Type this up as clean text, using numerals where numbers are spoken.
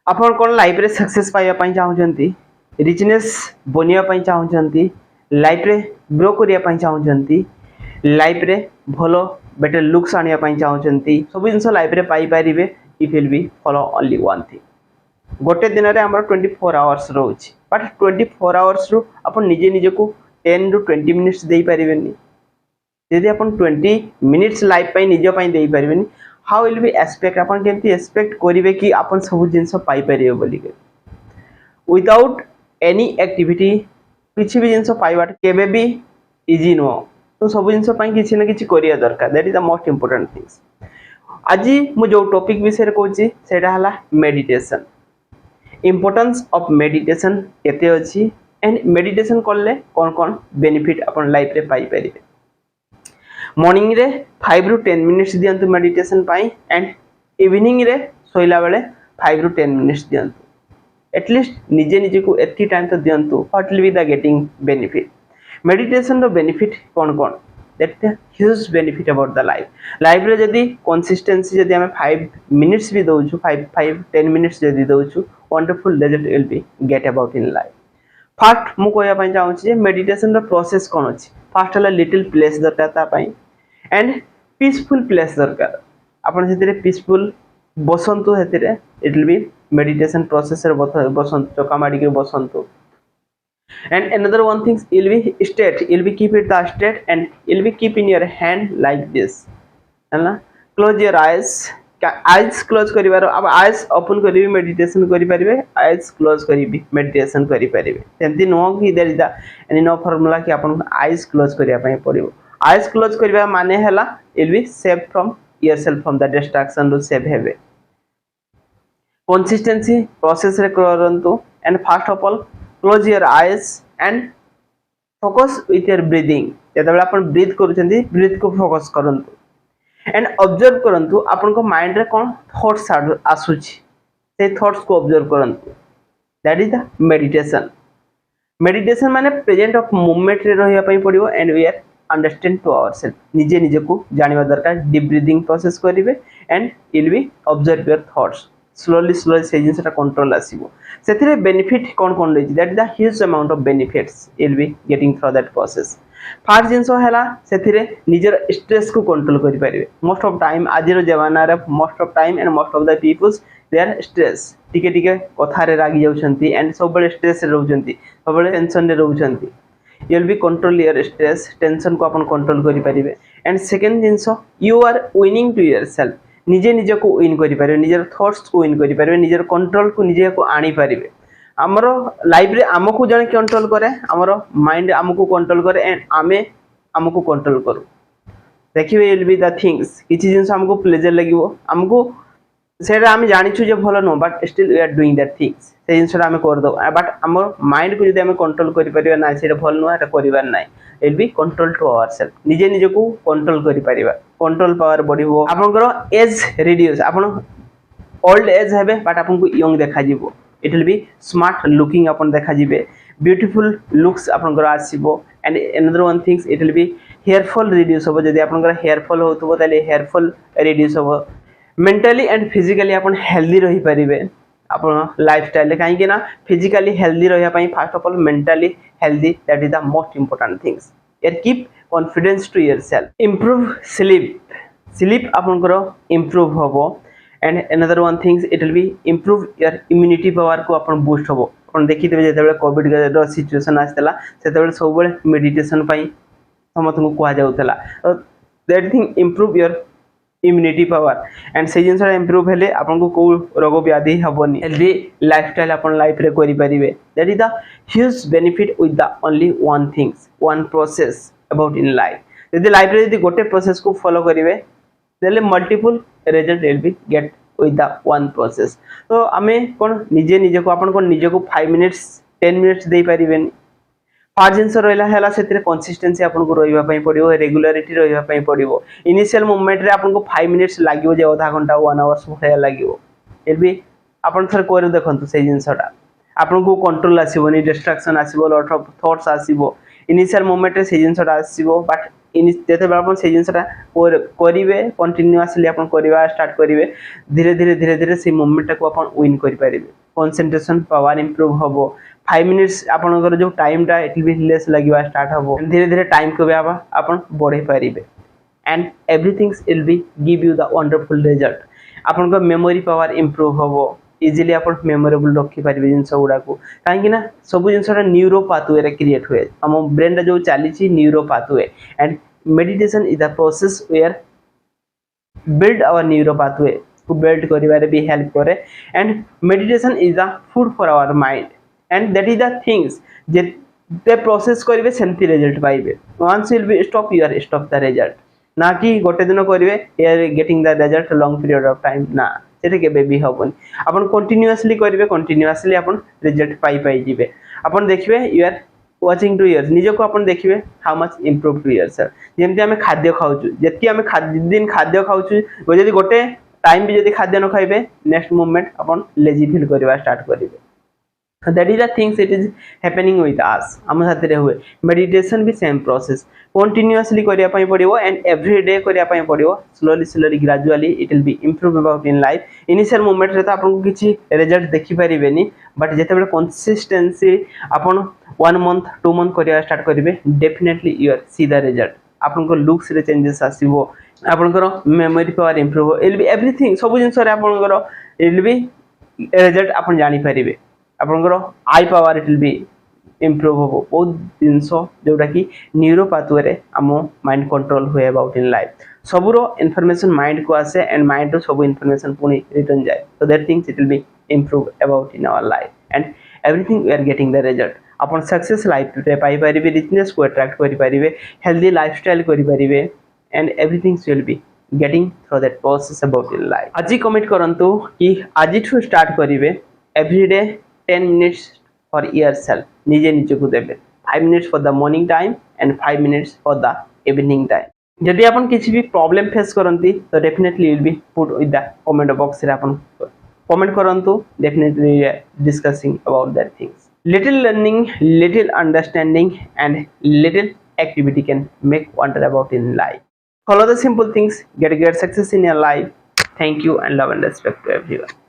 आपण कोन लाइफ रे सक्सेस पाइबा पई चाहउछंती, रिचनेस बनिया पई चाहउछंती, लाइफ रे ग्रो करिया पई चाहउछंती, लाइफ रे भलो बेटर लुक्स आनिया पई चाहउछंती, सब जिंस लाइफ रे पाई परिबे if will be follow only one thing. गोटे दिन रे हमर 24 आवर्स रहउछि, बट 24 आवर्स रु अपन निजे निजे को 10 रु 20 मिनिट्स देई परिबेनी। यदि अपन 20 मिनिट्स लाइफ पई निजे पई देई परिबेनी, हाउ विल बी एक्सपेक्ट अपन केमती एक्सपेक्ट करिवे कि अपन सब जिंस पाई परिबे बोली के। विदाउट एनी एक्टिविटी किछि भी जिंस पाइबा केबे भी इजी नो। तो सब जिंस पई किछि ना किछि करिया दरकार, that is the most important things. आज मु जो टॉपिक विषय कहूँ सेटा हला मेडिटेशन। इंपोर्टेंस ऑफ मेडिटेशन केते अछि एंड मेडिटेशन करले कोन कोन बेनिफिट अपन लाइफ रे पाई परिबे। मॉर्निंग रे 5 रु 10 मिनिट्स दियंतु मेडिटेशन पाई एंड इवनिंग रे सोइला बेले 5 रु 10 मिनिट्स दियंतु। एटलीस्ट निजे निजे को एती टाइम तो दियंतु, what will be the getting benefit. Meditation रो बेनिफिट कोन कोन, that the huge benefit about the life रे जदी कंसिस्टेंसी जदी हमें 5 मिनिट्स भी दोछु, 10 मिनिट्स जदी दोछु, wonderful result will be get about in life. First मु कहया पई चाहूँ जे मेडिटेशन रो प्रोसेस कोन अछि। फर्स्ट हला लिटिल प्लेस दरकार ता पई एंड पीसफुल प्लेस दरकार। अपन सेतिरे पीसफुल बसंतु, सेतिरे it will be meditation process रे बसंतु, चका माडी के बसंतु। And another one thing, you'll be straight, you'll be keep it the straight and you'll be keep in your hand like this, है ना। close your eyes, eyes close करिबार, अब eyes open करिबी meditation करि परिबे, eyes close करिबी meditation करि परिबे। सेमति no कि there is the any no formula कि अपन eyes close करिया पय पड़िबो। eyes close करिबा माने हला you'll be safe from yourself from the distraction रो सेव हेबे। consistency process रे करंतु and first of all close your eyes and focus with your breathing। जेतबेला अपन ब्रीथ करूछंती, ब्रीथ को फोकस करंतु एंड ऑब्जर्व करंतु अपन को माइंड रे कोन थॉट्स आसुची, से थॉट्स को ऑब्जर्व करंतु। That is the meditation. Meditation माने प्रेजेंट ऑफ मूवमेंट रे रहिया पई पड़िबो and we are understand to ourself. निजे निजे को जानिबा दरकार, डीप ब्रीथिंग प्रोसेस करिवे and will be observe your thoughts. Slowly से जिनसटा कंट्रोल आसीबो। सेथिरे बेनिफिट कोन कोन रही, that is the huge amount of benefits will be getting through that process. First जिंस हैला सेथिरे निजर स्ट्रेस को कंट्रोल करि परिबे। मोस्ट ऑफ टाइम आजिरो जमाना रे most of time and most of the peoples they are stress, टिके टिके कथा रे रागी जाउछंती एंड सब बळे स्ट्रेस रे रहउछंती, सब बळे टेंशन रे रहउछंती। You will be control your stress, tension को अपन कंट्रोल करि परिबे। एंड सेकंड जिंस you are winning to yourself, निजे निजे को विन करि पारे, निजर थॉट्स को विन करि पारे, निजर कंट्रोल को निजे को आनी पारिबे। हमरो लाइफ रे हमको जने कंट्रोल करे, हमरो माइंड हमको कंट्रोल करे एंड आमे हमको कंट्रोल करू। देखिबे विल बी द थिंग्स, किछि जिंस हमको प्लेजर लागिवो, हमको सेटा हम जानिछु जे भलो नो, but still we are doing that things. से जिंसटा हम कर दो, बट हमर माइंड को जदि हम कंट्रोल करि परिबा ना, सेटा भलो नो, एटा करिवार नै। Will be control to ourself, निजे निजे को कंट्रोल करि परिबा, कंट्रोल पावर बढ़िबो। आपनकर एज रिड्यूस, आपन ओल्ड एज हेबे बट आपनको यंग देखा जिवो। It will be smart looking अपन देखा जिवे, ब्यूटीफुल लुक्स आपनकर आसीबो। And another one things, it will be hair fall reduce होबो। जदि आपनकर हेयर फॉल होतबो ताले हेयर फॉल रिड्यूस होबो। मेंटली एंड फिजिकली अपन हेल्दी रही परिबे अपन लाइफस्टाइल, कहीं कि ना फिजिकली हेल्दी रहिया पई first of all mentally healthy, that is the most important things. Er keep confidence to yourself. Improve sleep, sleep आपनकर इंप्रूव होबो। And another one things, it will be improve your immunity power को अपन boost होबो। अपन देखिथिबे जेतेबेले Covid रो situation आस्तेला, सेतेबेले सबबेले मेडिटेशन पई समस्त को कुआ जाउतला। That thing improve your immunity power and से जिनसा इंप्रूव हेले आपन को को रोग व्याधि हबनी, हेल्दी लाइफस्टाइल अपन लाइफ रे करि परिबे। That is the huge benefit with the only one things, one process about in life. यदि लाइफ रे यदि गोटे प्रोसेस को फॉलो करिवे देले multiple result will be get with the one process. तो आमे कोन निजे निजे को अपन कोन निजे को 5 मिनिट्स 10 मिनिट्स देई परिबेनी। फर्स्ट जिंस रहिला हैला सेतिरे कंसिस्टेंसी आपन को रहिबा पई पड़िबो, रेगुलारिटी रहिबा पई पड़िबो। इनिशियल मूवमेंट रे आपन को 5 मिनिट्स लागिवो, जे आधा घंटा 1 आवर्स होया लागिवो। एल बी आपन थर कोर देखंतु से जिंसटा आपन को कंट्रोल आसीबोनी, डिस्ट्रैक्शन आसीबो, लॉट ऑफ थॉट्स आसीबो। इनिशियल मूवमेंट रे से जिंसटा आसीबो, बट ଯେତେବେଳେ ଆପଣ ସେଇ ଜିନିଷଟା କରିବେ କଣ୍ଟିନ୍ୟୁଅସଲି ଆପଣ କରିବା ଷ୍ଟାର୍ଟ କରିବେ ଧୀରେ ଧୀରେ ଧୀରେ ଧୀରେ ସେଇ ମୁଭମେଣ୍ଟଟାକୁ ଆପଣ ୱିନ୍ କରିପାରିବେ କନସେନ୍ଟ୍ରେସନ୍ ପାୱାର ଇମ୍ପ୍ରୁଭ୍ ହେବ 5 ମିନିଟ୍स ଆପଣଙ୍କର ଯେଉଁ ଟାଇମଟା ଇଟ୍ ୱିଲ୍ ବି ଲେସ୍ ଲାଗିବା ଷ୍ଟାର୍ଟ ହେବ ଧୀରେ ଧୀରେ ଟାଇମକୁ ବି ଆପଣ ବଢ଼େଇ ପାରିବେ and everything will be give you the wonderful result ଆପଣଙ୍କ मेमोरी पावर इंप्रूव होबो इजीली आपण मेमोरेबल रखि परिबे जिंस गुडा को काहे ना सब जिंसटा न्यूरो पाथवे रे क्रिएट हुए हम ब्रेन रे जो चली छी neuro pathway and meditation is the process where build our neural pathway to build karibare be help kore and meditation is the food for our mind and that is the things जे ते process करिवे सेंती result पाइबे once will be stop you are stop the result ना कि गोटे दिन करिवे you are getting the result long period of time ना सेटे केबे भी होबन अपन कंटीन्यूअसली करिवे कंटीन्यूअसली अपन रिजल्ट पाई जिवे अपन देखिबे you are watching 2 years निजको अपन देखिबे how much improve 2 years sir जेमति हमें खाद्य खाउछु जेति हमें दिन खाद्य खाउछु जदि गोटे टाइम भी जदि खाद्य न खाइबे नेक्स्ट मोमेंट अपन लेजी फील करबा स्टार्ट करिवे that is the things it is happening with us हम साथ रे हुए मेडिटेशन भी सेम प्रोसेस कंटीन्यूअसली करिया पई पड़िबो एंड एवरी डे करिया पई पड़िबो slowly gradually it will be improve about in life initial moment रे तो आपन किछि रिजल्ट देखि परिबेनी बट जेते बेले कंसिस्टेंसी आपन 1 मंथ 2 मंथ करिया स्टार्ट करिवे definitely you see the result आपन को लुक्स रे चेंजेस आसीबो आपन को memory power improve it be everything सब जिंस रे आपन को इट बी रिजल्ट आपन जानि परिबे आपनकर eye power it will be improve हो बहुत जिनस जोटा कि न्यूरो पाथवे रे हम माइंड कंट्रोल हुए अबाउट इन लाइफ सबरो इन्फॉर्मेशन माइंड को आसे एंड माइंड रो सब इन्फॉर्मेशन पुनी रिटर्न जाए so that things it will be improve about in our life and everything we are getting the result अपन सक्सेस लाइफ टुडे पाई परिबे रिचनेस को अट्रैक्ट करि परिबे हेल्दी लाइफस्टाइल करि परिबे and everything will be getting through that process about in life आज commit करंतु कि आज ठू स्टार्ट करिवे every day 10 minutes for yourself निजे निजे को देबे 5 minutes for the morning time and 5 minutes for the evening time जदि अपन किसी भी प्रॉब्लम फेस करंती तो definitely will be put with the comment box रे अपन कमेंट करंतु definitely discussing about that things little learning little understanding and little activity can make wonder about in life follow the simple things get great success in your life thank you and love and respect to everyone